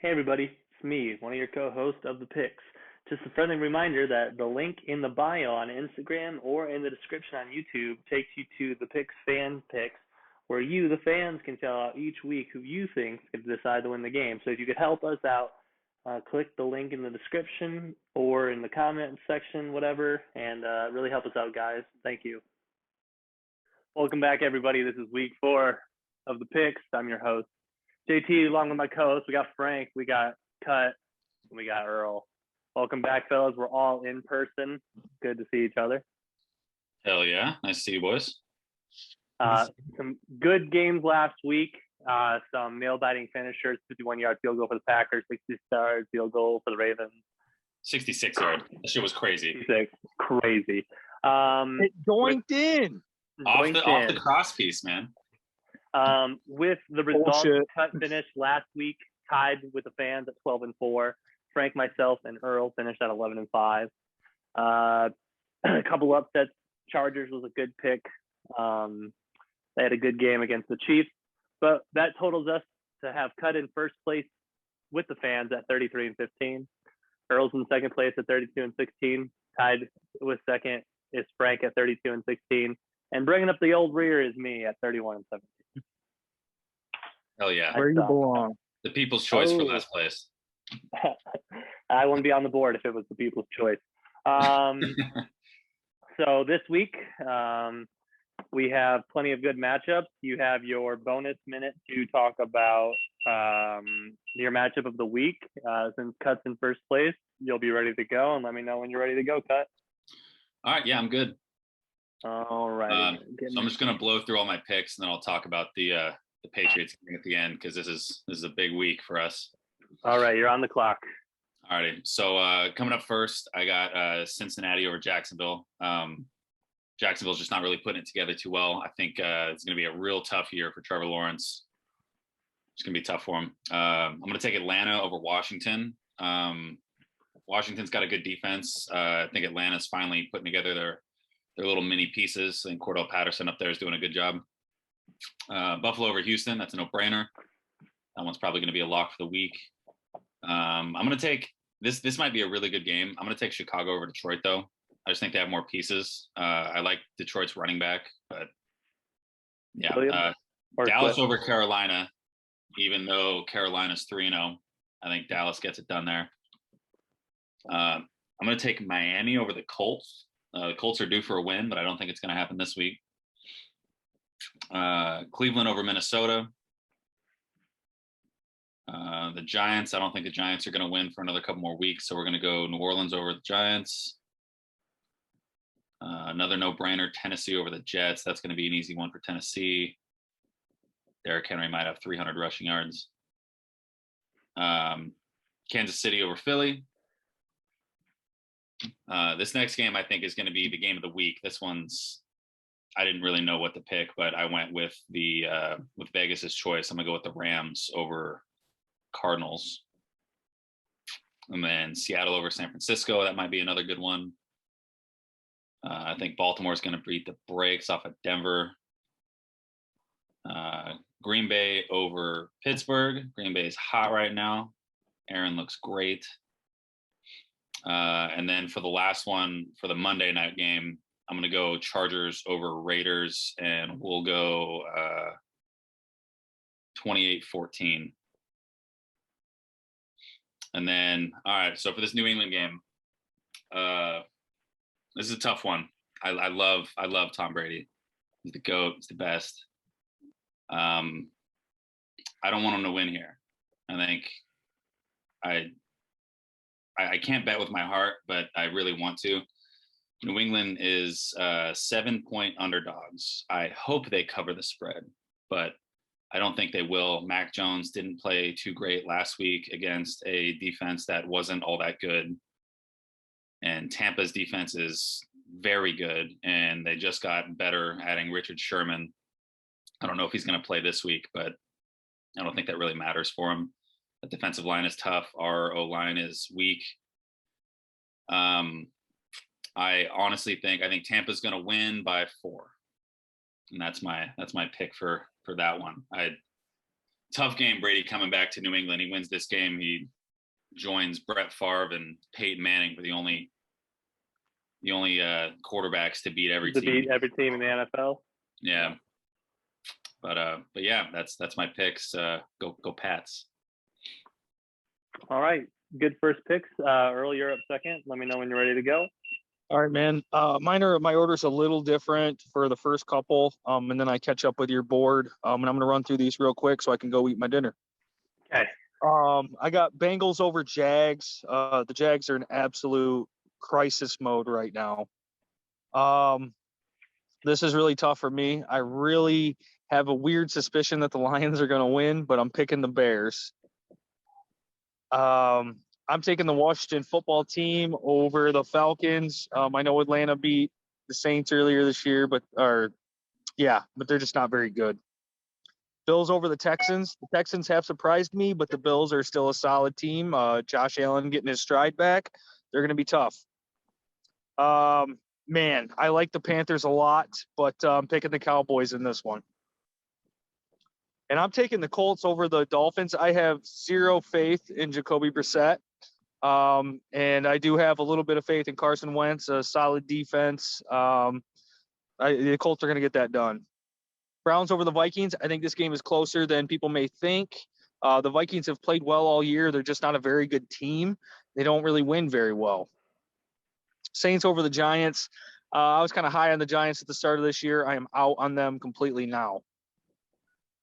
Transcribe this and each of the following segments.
Hey everybody, it's me, one of your co-hosts of the Picks. Just a friendly reminder that the link in the bio on Instagram or in the description on YouTube takes you to the Picks fan picks, where you, the fans, can tell out each week who you think is going to decide to win the game. So if you could help us out, click the link in the description or in the comment section, whatever, and really help us out, guys. Thank you. Welcome back, everybody. This is week 4 of the Picks. I'm your host, JT, along with my co-host. We got Frank, we got Cut, and we got Earl. Welcome back, fellas. We're all in person. Good to see each other. Hell yeah. Nice to see you, boys. Some good games last week. Some nail-biting finishers, 51-yard field goal for the Packers, 60-yard field goal for the Ravens. 66 yard. That shit was crazy. 66. Crazy. It doinked in. Off the cross piece, man. With the results, Cut finished last week tied with the fans at 12-4. Frank, myself, and Earl finished at 11-5. A couple upsets. Chargers was a good pick. They had a good game against the Chiefs, but that totals us to have Cut in first place with the fans at 33-15. Earl's in second place at 32-16. Tied with second is Frank at 32-16. And bringing up the old rear is me at 31-17. Hell yeah. Where you belong. The people's choice for last place. I wouldn't be on the board if it was the people's choice. So this week, we have plenty of good matchups. You have your bonus minute to talk about your matchup of the week. Since Cut's in first place, you'll be ready to go, and let me know when you're ready to go, Cut. All right, yeah, I'm good. All right. So I'm just gonna blow through all my picks, and then I'll talk about the Patriots at the end because this is a big week for us. All right, you're on the clock. All righty. So coming up first, I got Cincinnati over Jacksonville. Jacksonville's just not really putting it together too well. I think it's going to be a real tough year for Trevor Lawrence. It's going to be tough for him. I'm going to take Atlanta over Washington. Washington's got a good defense. I think Atlanta's finally putting together their little mini pieces. I think Cordell Patterson up there is doing a good job. Buffalo over Houston. That's a no-brainer. That one's probably going to be a lock for the week. I'm going to take this. This might be a really good game. I'm going to take Chicago over Detroit, though. I just think they have more pieces. I like Detroit's running back, but yeah. Dallas over Carolina, even though Carolina's 3-0. I think Dallas gets it done there. I'm going to take Miami over the Colts. The Colts are due for a win, but I don't think it's going to happen this week. Cleveland over Minnesota. The Giants, I don't think the Giants are going to win for another couple more weeks, so we're going to go New Orleans over the Giants. Another no-brainer, Tennessee over the Jets. That's going to be an easy one for Tennessee. Derrick Henry might have 300 rushing yards. Kansas City over Philly. This next game, I think, is going to be the game of the week. This one's, I didn't really know what to pick, but I went with with Vegas's choice. I'm going to go with the Rams over Cardinals. And then Seattle over San Francisco. That might be another good one. I think Baltimore's going to beat the brakes off of Denver. Green Bay over Pittsburgh. Green Bay is hot right now. Aaron looks great. And then for the last one, for the Monday night game, I'm going to go Chargers over Raiders, and we'll go 28-14. And then, all right, so for this New England game, this is a tough one. I love Tom Brady. He's the GOAT. He's the best. I don't want him to win here. I think I can't bet with my heart, but I really want to. New England is 7-point underdogs. I hope they cover the spread, but I don't think they will. Mac Jones didn't play too great last week against a defense that wasn't all that good. And Tampa's defense is very good, and they just got better adding Richard Sherman. I don't know if he's going to play this week, but I don't think that really matters for him. The defensive line is tough. Our O-line is weak. I honestly think Tampa's going to win by 4, and that's my pick for that one. tough game. Brady coming back to New England. He wins this game. He joins Brett Favre and Peyton Manning for the only quarterbacks to beat every team. Beat every team in the NFL. Yeah. But yeah, that's my picks. Go Pats. All right. Good first picks. Earl, you're up second. Let me know when you're ready to go. All right, man. My order's a little different for the first couple, and then I catch up with your board. And I'm going to run through these real quick so I can go eat my dinner. Okay. I got Bengals over Jags. The Jags are in absolute crisis mode right now. This is really tough for me. I really have a weird suspicion that the Lions are going to win, but I'm picking the Bears. I'm taking the Washington football team over the Falcons. I know Atlanta beat the Saints earlier this year, but they're just not very good. Bills over the Texans. The Texans have surprised me, but the Bills are still a solid team. Josh Allen getting his stride back. They're going to be tough. Man, I like the Panthers a lot, but I'm picking the Cowboys in this one. And I'm taking the Colts over the Dolphins. I have zero faith in Jacoby Brissett. And I do have a little bit of faith in Carson Wentz, a solid defense. The Colts are going to get that done. Browns over the Vikings. I think this game is closer than people may think. The Vikings have played well all year. They're just not a very good team. They don't really win very well. Saints over the Giants. I was kind of high on the Giants at the start of this year. I am out on them completely now.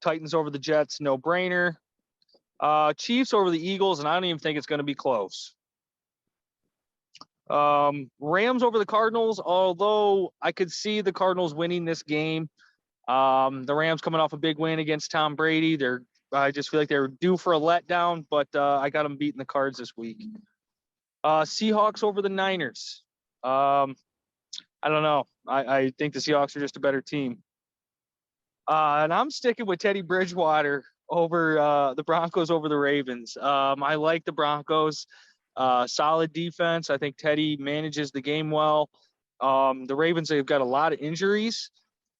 Titans over the Jets, no brainer. Chiefs over the Eagles, and I don't even think it's going to be close. Rams over the Cardinals, although I could see the Cardinals winning this game. The Rams coming off a big win against Tom Brady. I just feel like they're due for a letdown, but I got them beating the Cards this week. Seahawks over the Niners. I don't know. I think the Seahawks are just a better team. And I'm sticking with Teddy Bridgewater over the Broncos over the Ravens. I like the Broncos. Solid defense. I think Teddy manages the game well. The Ravens, they've got a lot of injuries,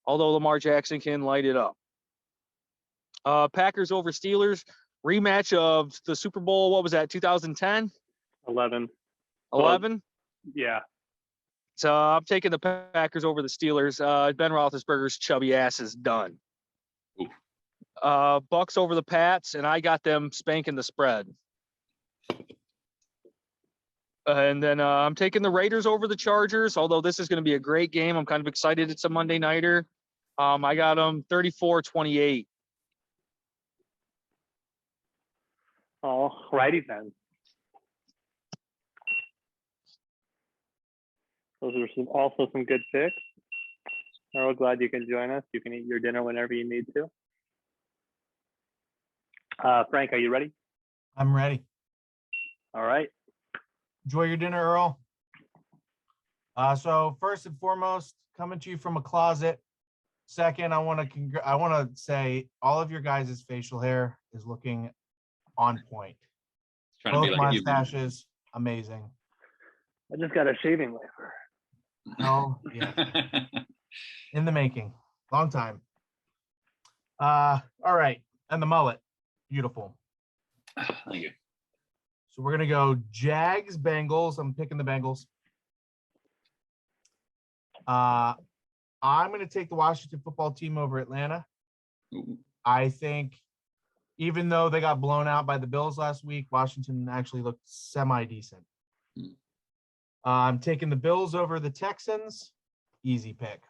although Lamar Jackson can light it up. Packers over Steelers. Rematch of the Super Bowl, what was that, 2010? 11. 11? Yeah. So I'm taking the Packers over the Steelers. Ben Roethlisberger's chubby ass is done. Bucks over the Pats, and I got them spanking the spread. And then I'm taking the Raiders over the Chargers, although this is going to be a great game. I'm kind of excited. It's a Monday nighter. I got them 34-28. All righty then. Those are also some good picks. We're glad you can join us. You can eat your dinner whenever you need to. Frank, are you ready? I'm ready. All right. Enjoy your dinner, Earl. So first and foremost, coming to you from a closet. Second, I want to say all of your guys' facial hair is looking on point. Both mustaches, amazing. I just got a shaving wafer. Oh, yeah. In the making. Long time. All right. And the mullet. Beautiful. Thank you. So we're going to go Jags, Bengals. I'm picking the Bengals. I'm going to take the Washington football team over Atlanta. Ooh. I think even though they got blown out by the Bills last week, Washington actually looked semi-decent. I'm taking the Bills over the Texans. Easy pick.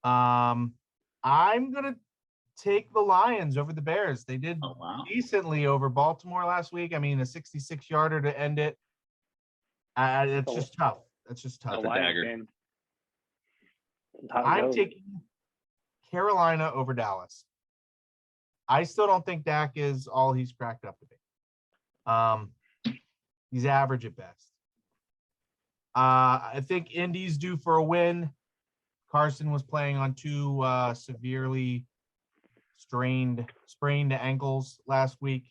I'm going to take the Lions over the Bears. They did decently over Baltimore last week. I mean, a 66-yarder to end it. It's just tough. That's just tough. I'm taking Carolina over Dallas. I still don't think Dak is all he's cracked up to be. He's average at best. I think Indy's due for a win. Carson was playing on two severely sprained ankles last week.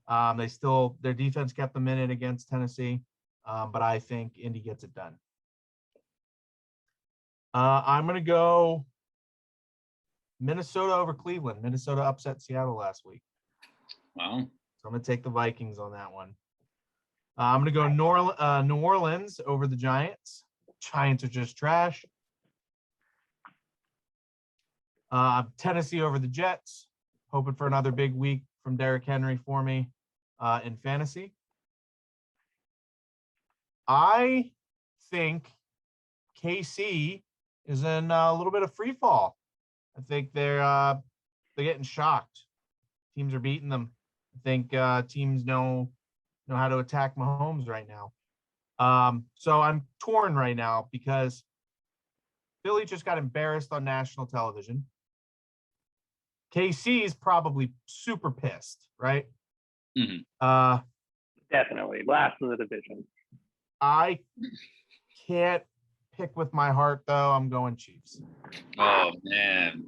Their defense kept them in it against Tennessee, but I think Indy gets it done. I'm going to go Minnesota over Cleveland. Minnesota upset Seattle last week. Wow. So I'm going to take the Vikings on that one. I'm going to go New Orleans over the Giants. Giants are just trash. Tennessee over the Jets. Hoping for another big week from Derrick Henry for me in fantasy. I think KC is in a little bit of free fall. I think they're getting shocked. Teams are beating them. I think teams know how to attack Mahomes right now. So I'm torn right now because Philly just got embarrassed on national television. KC is probably super pissed, right? Mm-hmm. Definitely. Last in the division. I can't pick with my heart, though. I'm going Chiefs. Oh, man.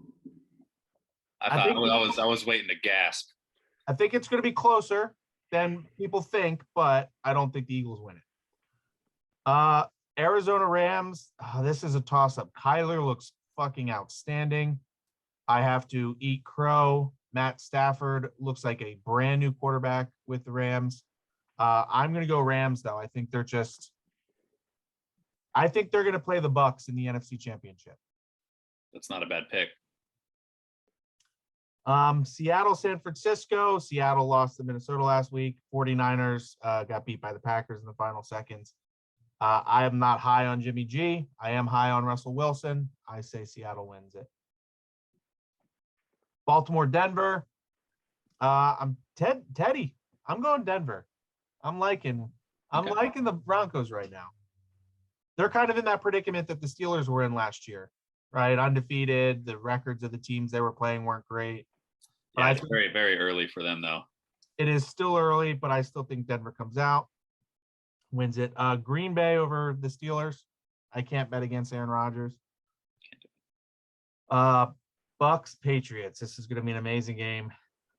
I was waiting to gasp. I think it's going to be closer than people think, but I don't think the Eagles win it. Arizona Rams, this is a toss-up. Kyler looks fucking outstanding. I have to eat crow. Matt Stafford looks like a brand new quarterback with the Rams. I'm going to go Rams, though. I think they're going to play the Bucs in the NFC Championship. That's not a bad pick. Seattle, San Francisco. Seattle lost to Minnesota last week. 49ers got beat by the Packers in the final seconds. I am not high on Jimmy G. I am high on Russell Wilson. I say Seattle wins it. Baltimore, Denver. I'm Teddy. I'm going Denver. I'm liking the Broncos right now. They're kind of in that predicament that the Steelers were in last year, right? Undefeated. The records of the teams they were playing weren't great. Yeah, it's very, very early for them, though. It is still early, but I still think Denver comes out, wins it. Green Bay over the Steelers. I can't bet against Aaron Rodgers. Bucks, Patriots. This is going to be an amazing game.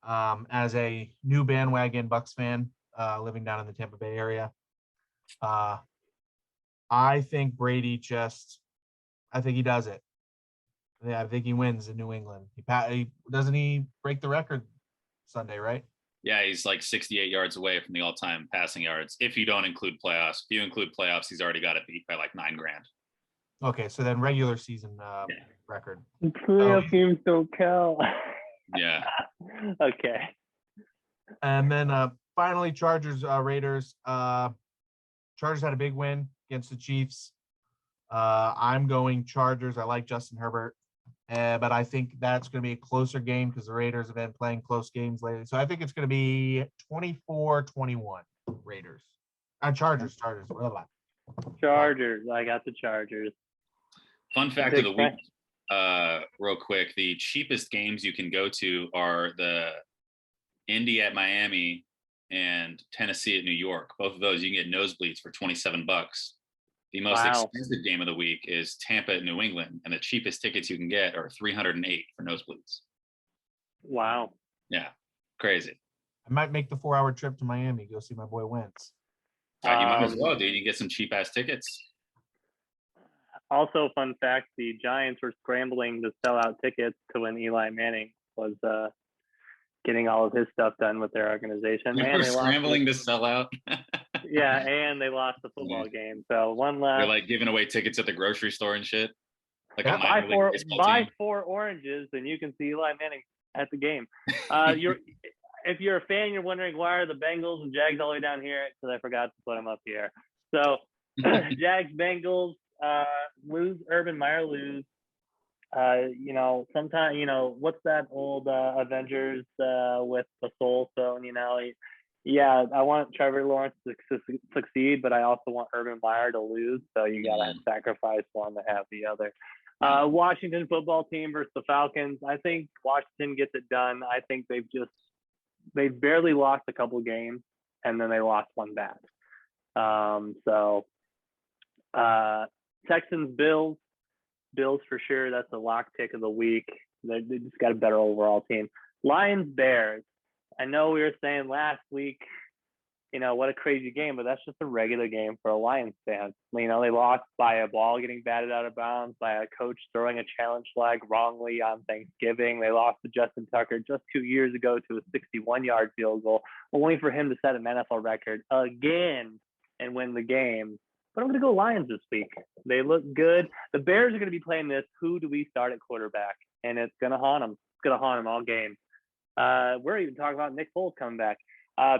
As a new bandwagon Bucks fan living down in the Tampa Bay area, I think Brady I think he does it. Yeah, I think he wins in New England. Doesn't he break the record Sunday, right? Yeah, he's like 68 yards away from the all-time passing yards. If you don't include playoffs, if you include playoffs, he's already got it beat by like $9,000. Okay, so then regular season record. Playoff games don't count. Yeah. Okay. And then finally, Chargers, Raiders. Chargers had a big win against the Chiefs. I'm going Chargers. I like Justin Herbert. But I think that's going to be a closer game because the Raiders have been playing close games lately. So I think it's going to be 24-21 Raiders. Chargers. Blah, blah. Chargers. I got the Chargers. Fun fact of the week, real quick. The cheapest games you can go to are the Indy at Miami and Tennessee at New York. Both of those, you can get nosebleeds for $27. The most expensive game of the week is Tampa at New England, and the cheapest tickets you can get are $308 for nosebleeds. Wow. Yeah, crazy. I might make the 4-hour trip to Miami, go see my boy Wentz. You might as well, dude. You get some cheap-ass tickets. Also, fun fact, the Giants were scrambling to sell out tickets to when Eli Manning was getting all of his stuff done with their organization. They were scrambling to sell out. Yeah, and they lost the football game. So one last. They're like giving away tickets at the grocery store and shit. Like buy 4 oranges, and you can see Eli Manning at the game. If you're a fan, you're wondering why are the Bengals and Jags all the way down here? Because I forgot to put them up here. So Jags, Bengals lose. Urban Meyer lose. Sometimes, what's that old Avengers with the Soul Stone, yeah, I want Trevor Lawrence to succeed, but I also want Urban Meyer to lose. So you got to sacrifice one to have the other. Washington football team versus the Falcons. I think Washington gets it done. I think they've barely lost a couple games, and then they lost one bad. Texans, Bills for sure. That's a lock pick of the week. They just got a better overall team. Lions, Bears. I know we were saying last week, what a crazy game, but that's just a regular game for a Lions fan. They lost by a ball getting batted out of bounds, by a coach throwing a challenge flag wrongly on Thanksgiving. They lost to Justin Tucker just 2 years ago to a 61-yard field goal, only for him to set an NFL record again and win the game. But I'm going to go Lions this week. They look good. The Bears are going to be playing this, who do we start at quarterback? And it's going to haunt them. It's going to haunt them all game. We're even talking about Nick Foles coming back.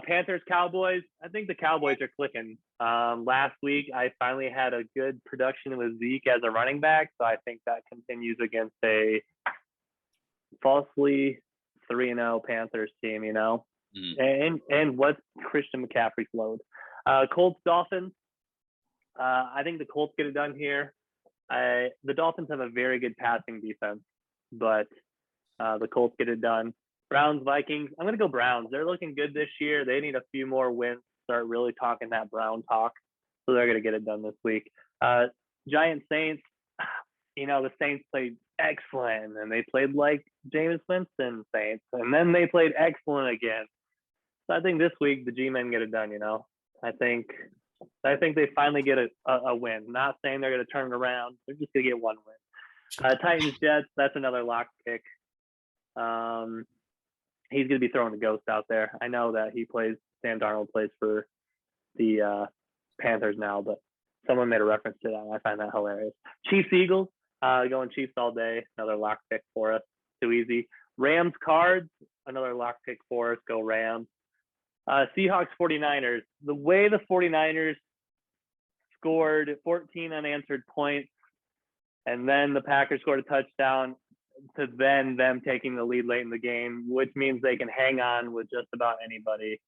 Panthers, Cowboys. I think the Cowboys are clicking. Last week, I finally had a good production with Zeke as a running back, so I think that continues against a falsely 3-0 Panthers team, And what's Christian McCaffrey's load? Colts, Dolphins. I think the Colts get it done here. The Dolphins have a very good passing defense, but the Colts get it done. Browns, Vikings. I'm going to go Browns. They're looking good this year. They need a few more wins to start really talking that Brown talk. So they're going to get it done this week. Giants, Saints. The Saints played excellent, and they played like Jameis Winston Saints, and then they played excellent again. So I think this week the G-men get it done, I think they finally get a win. Not saying they're going to turn it around. They're just going to get one win. Titans, Jets. That's another lock pick. He's going to be throwing a ghost out there. I know that Sam Darnold plays for the Panthers now, but someone made a reference to that, and I find that hilarious. Chiefs, Eagles, going Chiefs all day. Another lock pick for us. Too easy. Rams, Cards, another lock pick for us. Go Rams. Seahawks, 49ers. The way the 49ers scored 14 unanswered points, and then the Packers scored a touchdown, to then them taking the lead late in the game, which means they can hang on with just about anybody.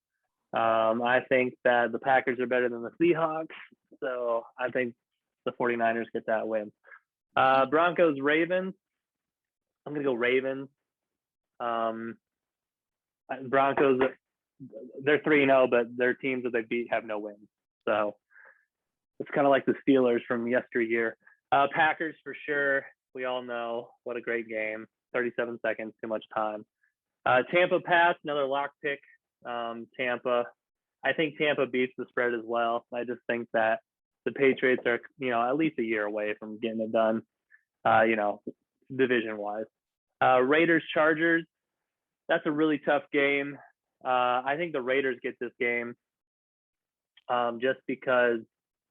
I think that the Packers are better than the Seahawks, so I think the 49ers get that win. Broncos, Ravens. I'm going to go Ravens. Broncos, they're 3-0, but their teams that they beat have no wins. So it's kind of like the Steelers from yesteryear. Packers for sure. We all know what a great game. 37 seconds, too much time. Tampa, Pats, another lock pick. Tampa. I think Tampa beats the spread as well. I just think that the Patriots are, at least a year away from getting it done, division-wise. Raiders, Chargers. That's a really tough game. I think the Raiders get this game just because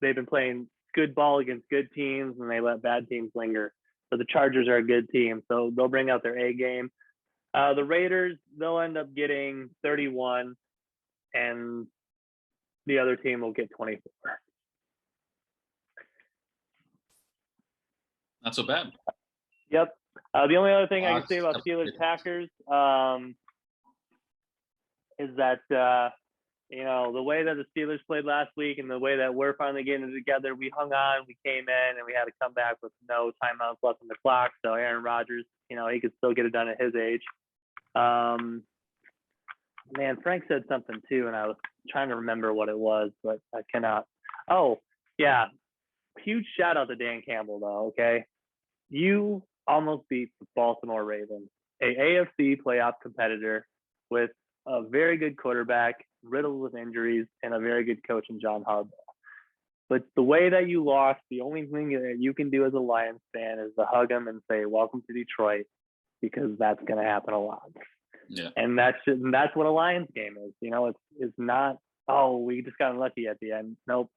they've been playing good ball against good teams and they let bad teams linger. So the Chargers are a good team, so they'll bring out their A game. The Raiders, they'll end up getting 31, and the other team will get 24. Not so bad. Yep. The only other thing I can say about Steelers Packers is that the way that the Steelers played last week and the way that we're finally getting it together, we hung on, we came in, and we had to come back with no timeouts left on the clock. So Aaron Rodgers, he could still get it done at his age. Man, Frank said something too, and I was trying to remember what it was, but I cannot. Oh, yeah. Huge shout out to Dan Campbell, though, okay? You almost beat the Baltimore Ravens, a AFC playoff competitor with a very good quarterback, riddled with injuries, and a very good coach in John Harbaugh. But the way that you lost, the only thing that you can do as a Lions fan is to hug them and say, welcome to Detroit, because that's going to happen a lot. Yeah. And that's what a Lions game is. It's not, we just got unlucky at the end. Nope.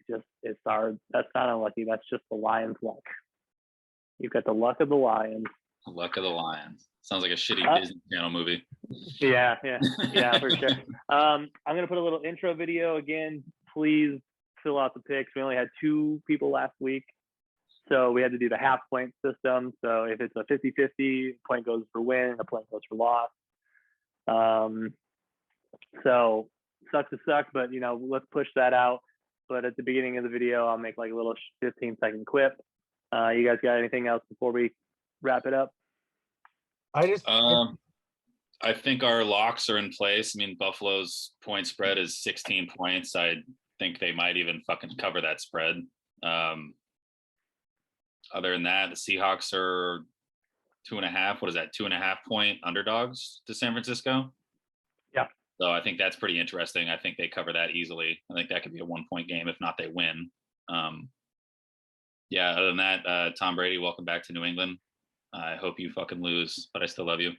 That's not unlucky. That's just the Lions' luck. You've got the luck of the Lions. Luck of the Lions. Sounds like a shitty Disney Channel movie. Yeah, for sure. I'm going to put a little intro video again. Please fill out the picks. We only had 2 people last week, so we had to do the half point system. So if it's a 50-50, point goes for win, a point goes for loss. So sucks to suck, but let's push that out. But at the beginning of the video, I'll make like a little 15-second quip. You guys got anything else before we wrap it up? I think our locks are in place. I mean, Buffalo's point spread is 16 points. I think they might even fucking cover that spread. Other than that, the Seahawks are 2.5. What is that? 2.5 point underdogs to San Francisco. Yeah. So I think that's pretty interesting. I think they cover that easily. I think that could be a 1-point game if not they win. Yeah. Other than that, Tom Brady, welcome back to New England. I hope you fucking lose, but I still love you.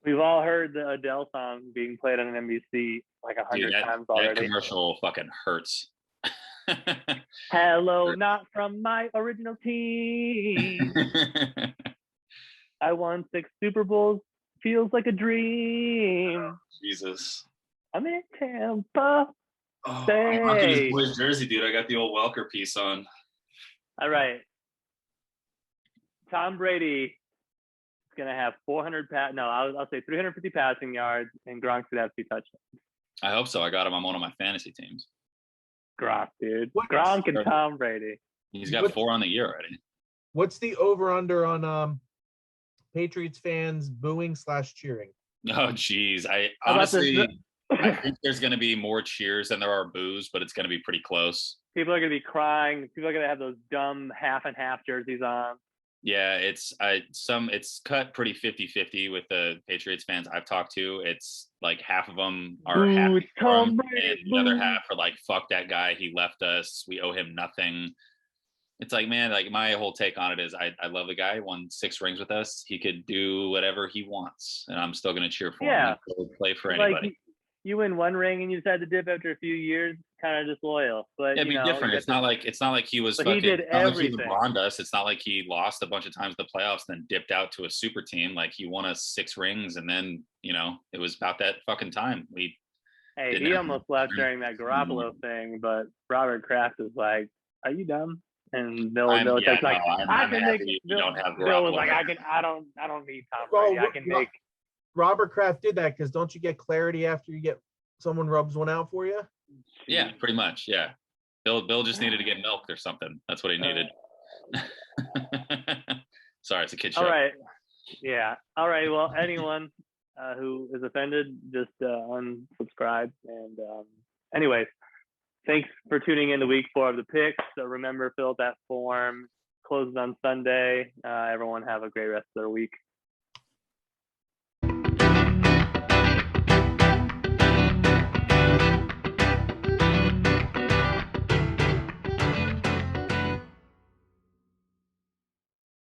We've all heard the Adele song being played on NBC like 100 times already. That commercial fucking hurts. Hello, not from my original team. I won 6 Super Bowls. Feels like a dream. Jesus. I'm in Tampa. Oh, Bay. I'm rocking this boy's jersey, dude. I got the old Welker piece on. All right. Tom Brady is going to have 400 I'll say 350 passing yards, and Gronk's going to have 2 touchdowns. I hope so. I got him on one of my fantasy teams. Gronk, dude. What? Gronk and Tom Brady. He's got 4 on the year already. What's the over/under on Patriots fans booing / cheering? Oh, geez. I honestly, I think there's going to be more cheers than there are boos, but it's going to be pretty close. People are going to be crying. People are going to have those dumb half and half jerseys on. Yeah, it's cut pretty 50-50 with the Patriots fans I've talked to. It's like half of them are happy for him, and the other half are like, fuck that guy. He left us. We owe him nothing. It's like, man, like my whole take on it is I love the guy. He won 6 rings with us. He could do whatever he wants, and I'm still going to cheer for him. He'll play for anybody. Like, you win 1 ring and you decide to dip after a few years, kind of disloyal. But it'd be different. It's not like he was. But fucking, he did everything. Like he LeBron'd us. It's not like he lost a bunch of times in the playoffs, then dipped out to a super team. Like he won us 6 rings, and then it was about that fucking time. He almost left during that Garoppolo thing, but Robert Kraft is like, "Are you dumb?" And Bill Belichick's like, "I can make." Bill was like, I don't need Tom Brady. I can make." Robert Kraft did that because don't you get clarity after you get someone rubs one out for you? Yeah, pretty much. Yeah, Bill just needed to get milked or something. That's what he needed. Sorry, it's a kid show. All right. Yeah. All right. Well, anyone who is offended, just unsubscribe. And anyways, thanks for tuning in to week 4 of the picks. So remember, fill out that form. Closes on Sunday. Everyone have a great rest of their week.